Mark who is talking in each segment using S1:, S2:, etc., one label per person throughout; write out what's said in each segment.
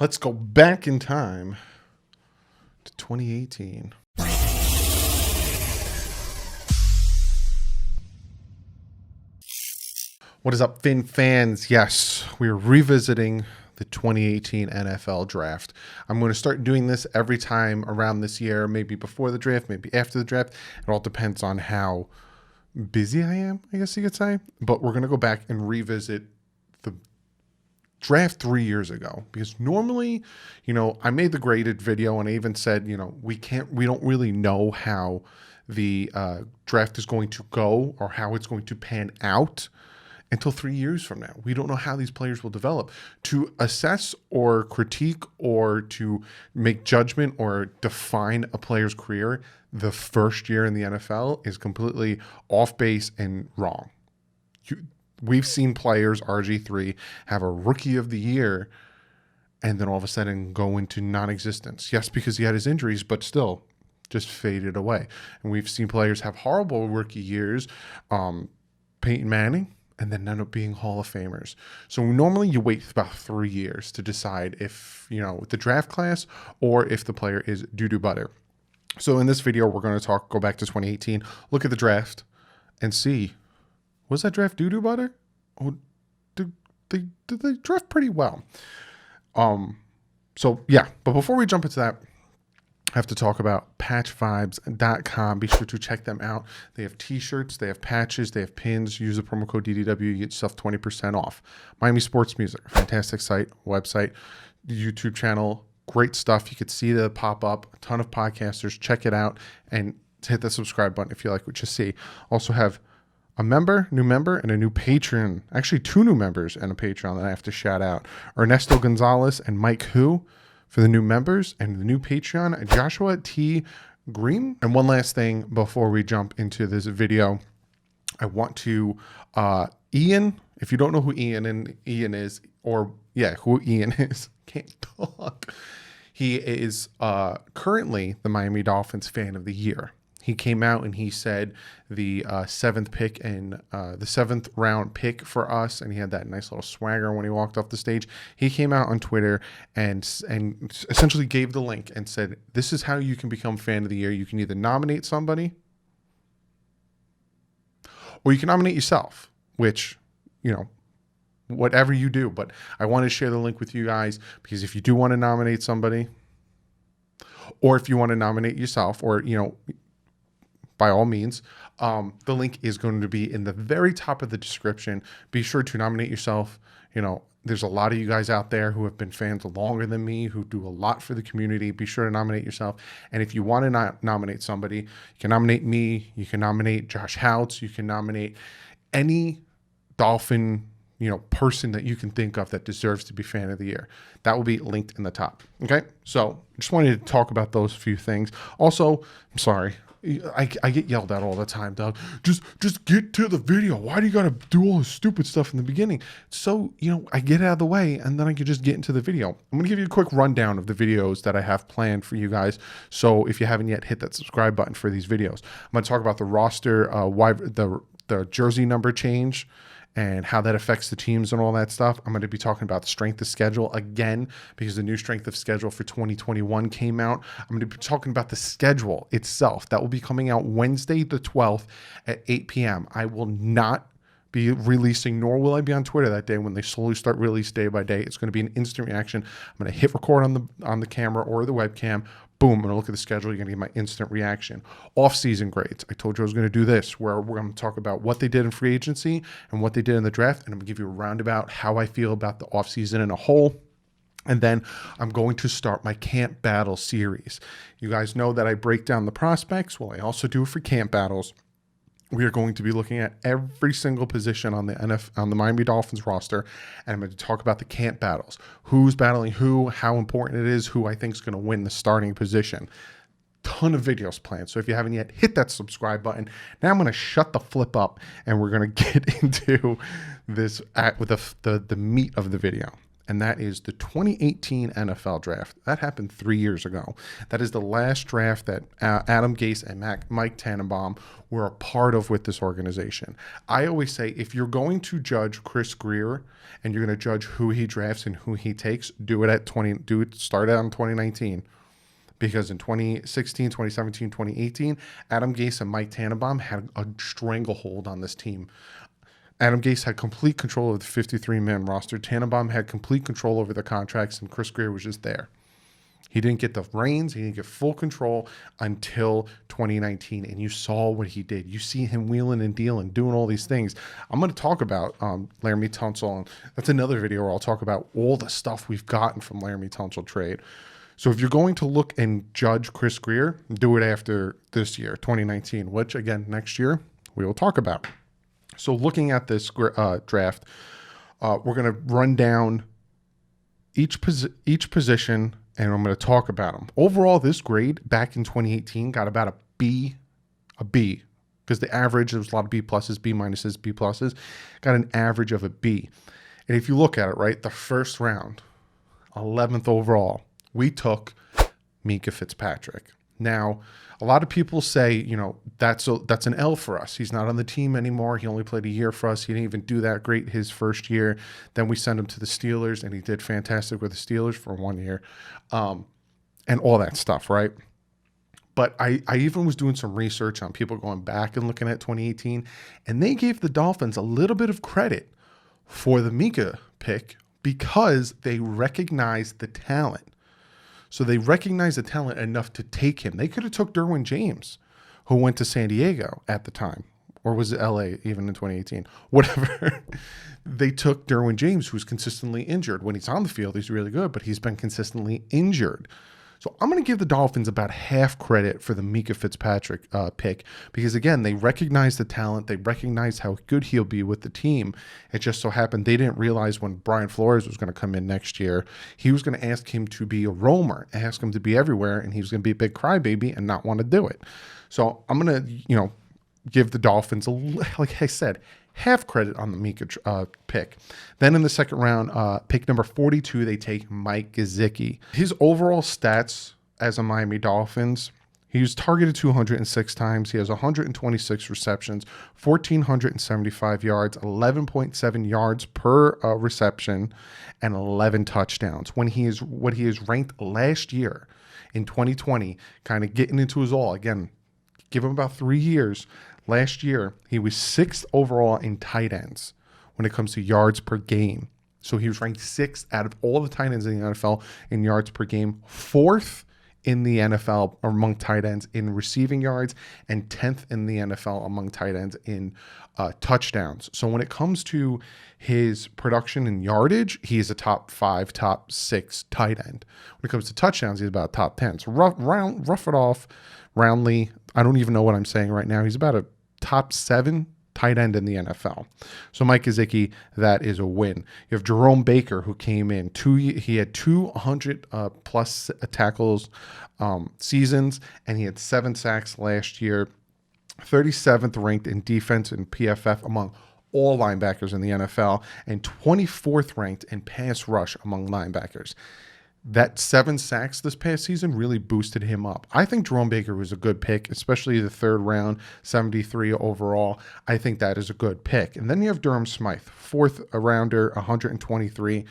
S1: Let's go back in time to 2018. What is up, Fin fans? Yes, we're revisiting the 2018 NFL draft. I'm going to start doing this every time around this year, maybe before the draft, maybe after the draft. It all depends on how busy I am, I guess you could say. But we're going to go back and revisit the draft 3 years ago, because normally, I made the graded video and I even said, we don't really know how the draft is going to go or how it's going to pan out until 3 years from now. We don't know how these players will develop. To assess or critique or to make judgment or define a player's career the first year in the NFL is completely off base and wrong. We've seen players, RG3, have a rookie of the year and then all of a sudden go into non-existence. Yes, because he had his injuries, but still just faded away. And we've seen players have horrible rookie years, Peyton Manning, and then end up being Hall of Famers. So normally you wait about 3 years to decide if, the draft class or if the player is doo-doo butter. So in this video, we're going to go back to 2018, look at the draft and see, was that draft doo-doo butter? Or did they draft pretty well? So yeah, but before we jump into that, I have to talk about patchvibes.com. Be sure to check them out. They have t-shirts, they have patches, they have pins. Use the promo code DDW, you get yourself 20% off. Miami Sports Music, fantastic site, website, YouTube channel, great stuff. You could see the pop up, a ton of podcasters. Check it out and hit the subscribe button if you like what you see. Also have a new member, and a new patron. Actually, 2 new members and a patron that I have to shout out. Ernesto Gonzalez and Mike Hu for the new members, and the new Patreon, Joshua T. Green. And one last thing before we jump into this video, I want to, Ian, if you don't know who Ian is, who Ian is, can't talk. He is currently the Miami Dolphins Fan of the Year. He came out and he said the 7th pick and the 7th round pick for us, and he had that nice little swagger when he walked off the stage. He came out on Twitter and essentially gave the link and said, this is how you can become Fan of the Year. You can either nominate somebody or you can nominate yourself, which, whatever you do. But I want to share the link with you guys, because if you do want to nominate somebody, or if you want to nominate yourself, or, by all means, the link is going to be in the very top of the description. Be sure to nominate yourself. There's a lot of you guys out there who have been fans longer than me, who do a lot for the community. Be sure to nominate yourself. And if you want to nominate somebody, you can nominate me. You can nominate Josh Houts. You can nominate any Dolphin, person that you can think of that deserves to be Fan of the Year. That will be linked in the top. Okay. So just wanted to talk about those few things. Also, I'm sorry. I get yelled at all the time, Doug. Just get to the video. Why do you got to do all this stupid stuff in the beginning? So, I get out of the way and then I can just get into the video. I'm going to give you a quick rundown of the videos that I have planned for you guys. So if you haven't yet, hit that subscribe button for these videos. I'm going to talk about the roster, the jersey number change, and how that affects the teams and all that stuff. I'm going to be talking about the strength of schedule again, because the new strength of schedule for 2021 came out. I'm going to be talking about the schedule itself. That will be coming out Wednesday the 12th at 8 p.m. I will not be releasing, nor will I be on Twitter that day when they slowly start release day by day. It's going to be an instant reaction. I'm going to hit record on the camera or the webcam. Boom, I'm going to look at the schedule. You're going to get my instant reaction. Off-season grades. I told you I was going to do this, where we're going to talk about what they did in free agency and what they did in the draft, and I'm going to give you a roundabout how I feel about the off-season in a whole. And then I'm going to start my Camp Battle series. You guys know that I break down the prospects. Well, I also do it for Camp Battles. We are going to be looking at every single position on the Miami Dolphins roster, and I'm going to talk about the camp battles. Who's battling who, how important it is, who I think is going to win the starting position. Ton of videos planned. So if you haven't yet, hit that subscribe button. Now I'm going to shut the flip up, and we're going to get into this with the meat of the video. and that is the 2018 NFL draft. That happened 3 years ago. That is the last draft that Adam Gase and Mike Tannenbaum were a part of with this organization. I always say, if you're going to judge Chris Grier and you're going to judge who he drafts and who he takes, start out in 2019. Because in 2016, 2017, 2018, Adam Gase and Mike Tannenbaum had a stranglehold on this team. Adam Gase had complete control of the 53-man roster. Tannenbaum had complete control over the contracts, and Chris Grier was just there. He didn't get the reins. He didn't get full control until 2019, and you saw what he did. You see him wheeling and dealing, doing all these things. I'm going to talk about Laramie Tunsil, and that's another video where I'll talk about all the stuff we've gotten from Laramie Tunsil trade. So if you're going to look and judge Chris Grier, do it after this year, 2019, which, again, next year we will talk about. So looking at this draft, we're going to run down each position, and I'm going to talk about them. Overall, this grade back in 2018 got about a B, because the average, there was a lot of B pluses, B minuses, B pluses, got an average of a B. And if you look at it, right, the first round, 11th overall, we took Minkah Fitzpatrick. Now, a lot of people say, you know, that's an L for us. He's not on the team anymore. He only played a year for us. He didn't even do that great his first year. Then we sent him to the Steelers, and he did fantastic with the Steelers for 1 year, and all that stuff, right? But I even was doing some research on people going back and looking at 2018, and they gave the Dolphins a little bit of credit for the Minkah pick because they recognized the talent. So they recognized the talent enough to take him. They could have took Derwin James, who went to San Diego at the time. Or was it LA even in 2018? Whatever. They took Derwin James, who's consistently injured. When he's on the field, he's really good, but he's been consistently injured. So I'm going to give the Dolphins about half credit for the Minkah Fitzpatrick pick because, again, they recognize the talent. They recognize how good he'll be with the team. It just so happened they didn't realize when Brian Flores was going to come in next year, he was going to ask him to be a roamer, ask him to be everywhere, and he was going to be a big crybaby and not want to do it. So I'm going to, give the Dolphins, like I said, half credit on the Minkah pick. Then in the second round, pick number 42, they take Mike Gesicki. His overall stats as a Miami Dolphins, he was targeted 206 times. He has 126 receptions, 1,475 yards, 11.7 yards per reception, and 11 touchdowns. What he is ranked last year in 2020, kind of getting into his all. Again, give him about 3 years. Last year, he was 6th overall in tight ends when it comes to yards per game. So he was ranked 6th out of all the tight ends in the NFL in yards per game, 4th in the NFL among tight ends in receiving yards, and 10th in the NFL among tight ends in touchdowns. So when it comes to his production and yardage, he is a top 5, top 6 tight end. When it comes to touchdowns, he's about top 10. So rough it off roundly. I don't even know what I'm saying right now. He's about a top 7 tight end in the NFL. So Mike Gesicki, that is a win. You have Jerome Baker, who came in. He had 200 plus tackles seasons, and he had 7 sacks last year. 37th ranked in defense and PFF among all linebackers in the NFL, and 24th ranked in pass rush among linebackers. That 7 sacks this past season really boosted him up. I think Jerome Baker was a good pick, especially the 3rd round, 73 overall. I think that is a good pick. And then you have Durham Smythe, 4th rounder, 123.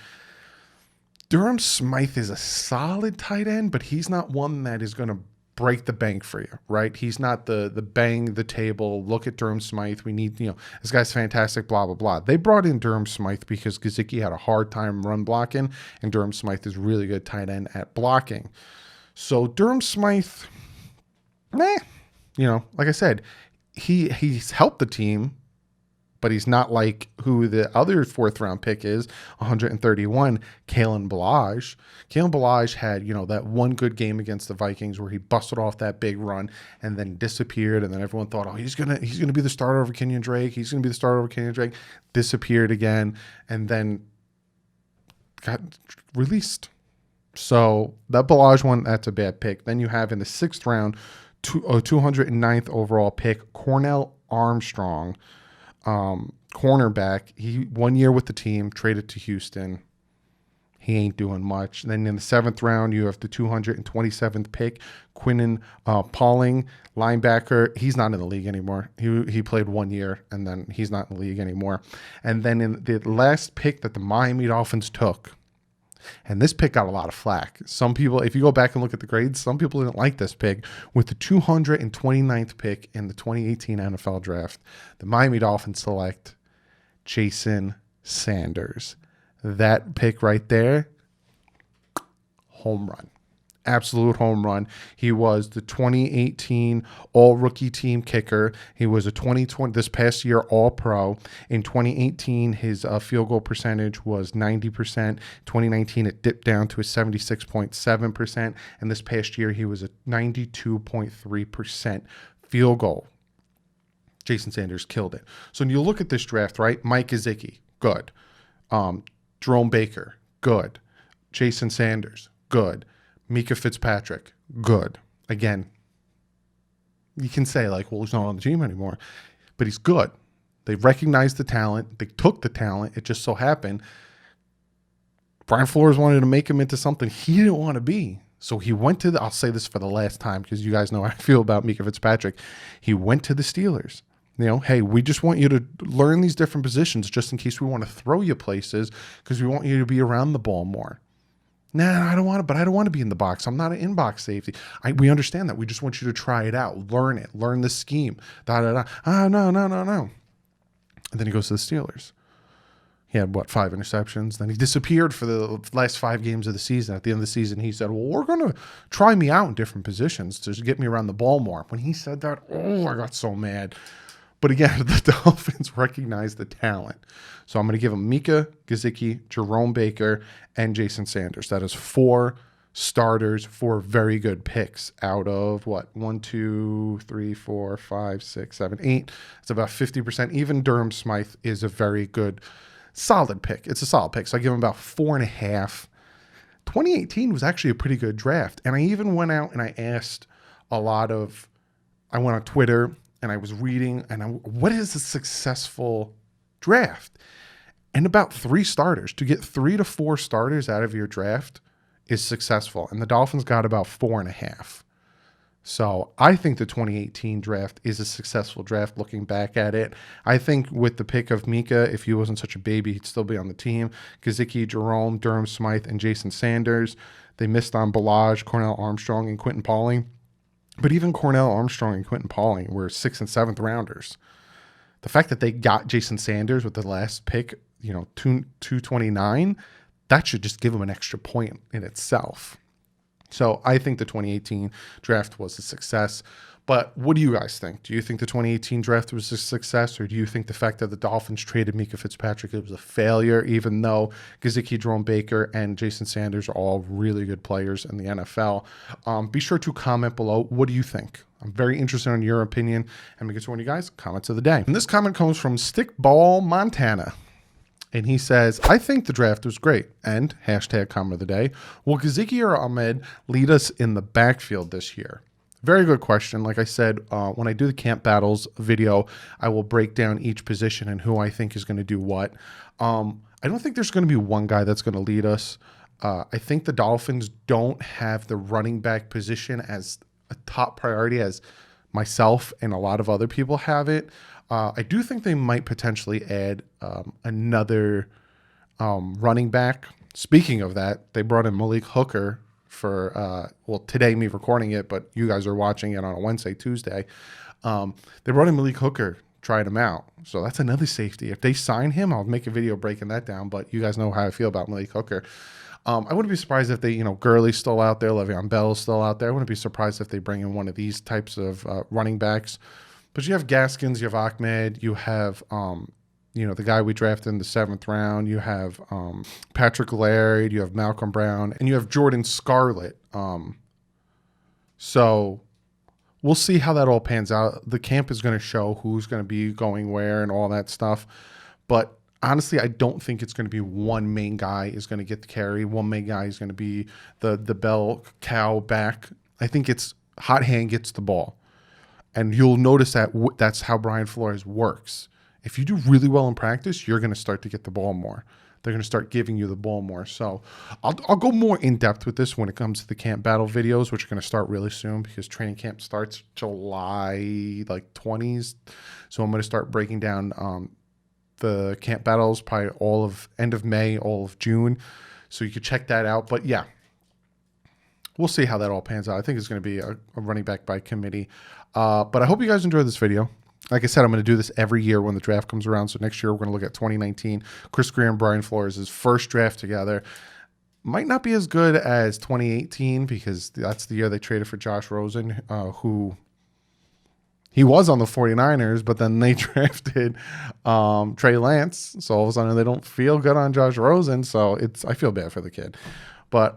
S1: Durham Smythe is a solid tight end, but he's not one that is going to break the bank for you, right? He's not the bang the table, look at Durham Smythe, we need, this guy's fantastic, blah, blah, blah. They brought in Durham Smythe because Gesicki had a hard time run blocking, and Durham Smythe is really good tight end at blocking. So Durham Smythe, like I said, he's helped the team, but he's not like who the other 4th round pick is, 131, Kalen Ballage. Kalen Ballage had, that one good game against the Vikings where he busted off that big run and then disappeared. And then everyone thought, oh, he's gonna be the starter over Kenyon Drake. He's gonna be the starter over Kenyon Drake. Disappeared again and then got released. So that Ballage one, that's a bad pick. Then you have in the 6th round, 209th overall pick, Cornell Armstrong. Cornerback. He 1 year with the team, traded to Houston. He ain't doing much. And then in the 7th round, you have the 227th pick, Quinnen Pauling, linebacker. He's not in the league anymore. He played 1 year, and then he's not in the league anymore. And then in the last pick that the Miami Dolphins took, and this pick got a lot of flack. Some people, if you go back and look at the grades, some people didn't like this pick. With the 229th pick in the 2018 NFL Draft, the Miami Dolphins select Jason Sanders. That pick right there, home run. Absolute home run. He was the 2018 all-rookie team kicker. He was a 2020 this past year all-pro. In 2018, his field goal percentage was 90%. 2019, it dipped down to a 76.7%. And this past year, he was a 92.3% field goal. Jason Sanders killed it. So when you look at this draft, right? Mike Gesicki, good. Jerome Baker, good. Jason Sanders, good. Mika Fitzpatrick, good. Again, you can say like, well, he's not on the team anymore, but he's good. They recognized the talent. They took the talent. It just so happened Brian Flores wanted to make him into something he didn't want to be. So he went to I'll say this for the last time because you guys know how I feel about Mika Fitzpatrick. He went to the Steelers. You know, hey, we just want you to learn these different positions just in case we want to throw you places because we want you to be around the ball more. Nah, I don't want to, but I don't want to be in the box. I'm not an in-box safety. We understand that. We just want you to try it out, learn it, learn the scheme. No. And then he goes to the Steelers. He had, 5 interceptions? Then he disappeared for the last 5 games of the season. At the end of the season, he said, well, we're going to try me out in different positions to get me around the ball more. When he said that, I got so mad. But again, the Dolphins recognize the talent. So I'm going to give them Mika Gesicki, Jerome Baker, and Jason Sanders. That is 4 starters, 4 very good picks out of 1, 2, 3, 4, 5, 6, 7, 8. It's about 50%. Even Durham Smythe is a very good, solid pick. It's a solid pick. So I give him about 4.5. 2018 was actually a pretty good draft. And I even went out and I asked I went on Twitter and I was reading, what is a successful draft? And about 3 starters. To get 3 to 4 starters out of your draft is successful. And the Dolphins got about 4.5. So I think the 2018 draft is a successful draft looking back at it. I think with the pick of Mika, if he wasn't such a baby, he'd still be on the team. Gesicki, Jerome, Durham Smythe, and Jason Sanders. They missed on Balaj, Cornell Armstrong, and Quentin Pauling. But even Cornell Armstrong and Quentin Pauling were 6th and 7th rounders. The fact that they got Jason Sanders with the last pick, 229, that should just give them an extra point in itself. So I think the 2018 draft was a success. But what do you guys think? Do you think the 2018 draft was a success, or do you think the fact that the Dolphins traded Mika Fitzpatrick was a failure, even though Gesicki, Jerome Baker, and Jason Sanders are all really good players in the NFL? Be sure to comment below. What do you think? I'm very interested in your opinion. And we get to one of you guys, comments of the day. And this comment comes from Stickball Montana. And he says, I think the draft was great. And hashtag comment of the day. Will Gesicki or Ahmed lead us in the backfield this year? Very good question. Like I said, when I do the camp battles video, I will break down each position and who I think is going to do what. I don't think there's going to be one guy that's going to lead us. I think the Dolphins don't have the running back position as a top priority as myself and a lot of other people have it. I do think they might potentially add another running back. Speaking of that, they brought in Malik Hooker for, today me recording it, but you guys are watching it on a Wednesday, Tuesday. They brought in Malik Hooker, tried him out. So that's another safety. If they sign him, I'll make a video breaking that down, but you guys know how I feel about Malik Hooker. I wouldn't be surprised if they, Gurley's still out there, Le'Veon Bell's still out there. I wouldn't be surprised if they bring in one of these types of running backs. But you have Gaskins, you have Ahmed, you have, the guy we drafted in the 7th round. You have Patrick Laird, you have Malcolm Brown, and you have Jordan Scarlett. So we'll see how that all pans out. The camp is going to show who's going to be going where and all that stuff. But honestly, I don't think it's going to be one main guy is going to get the carry. One main guy is going to be the bell cow back. I think it's hot hand gets the ball. And you'll notice that that's how Brian Flores works. If you do really well in practice, you're going to start to get the ball more. they're going to start giving you the ball more. So I'll go more in depth with this when it comes to the camp battle videos, which are going to start really soon because training camp starts July like 20s. So I'm going to start breaking down the camp battles probably all of end of May, all of June. So you could check that out. But yeah, we'll see how that all pans out. I think it's going to be a running back by committee. But I hope you guys enjoyed this video. Like I said, I'm going to do this every year when the draft comes around. So next year, we're going to look at 2019. Chris Greer and Brian Flores' first draft together. Might not be as good as 2018 because that's the year they traded for Josh Rosen, who he was on the 49ers, but then they drafted Trey Lance. So all of a sudden, they don't feel good on Josh Rosen. So I feel bad for the kid. But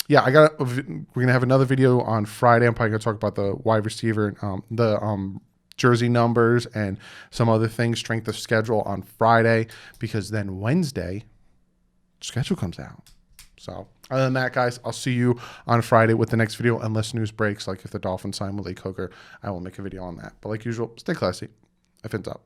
S1: yeah, we're going to have another video on Friday. I'm probably going to talk about the wide receiver, the jersey numbers and some other things, strength of schedule on Friday, because then Wednesday schedule comes out. So other than that, guys, I'll see you on Friday with the next video, unless news breaks, like if the Dolphins sign Malik Hooker, I will make a video on that. But like usual, stay classy. I fins up.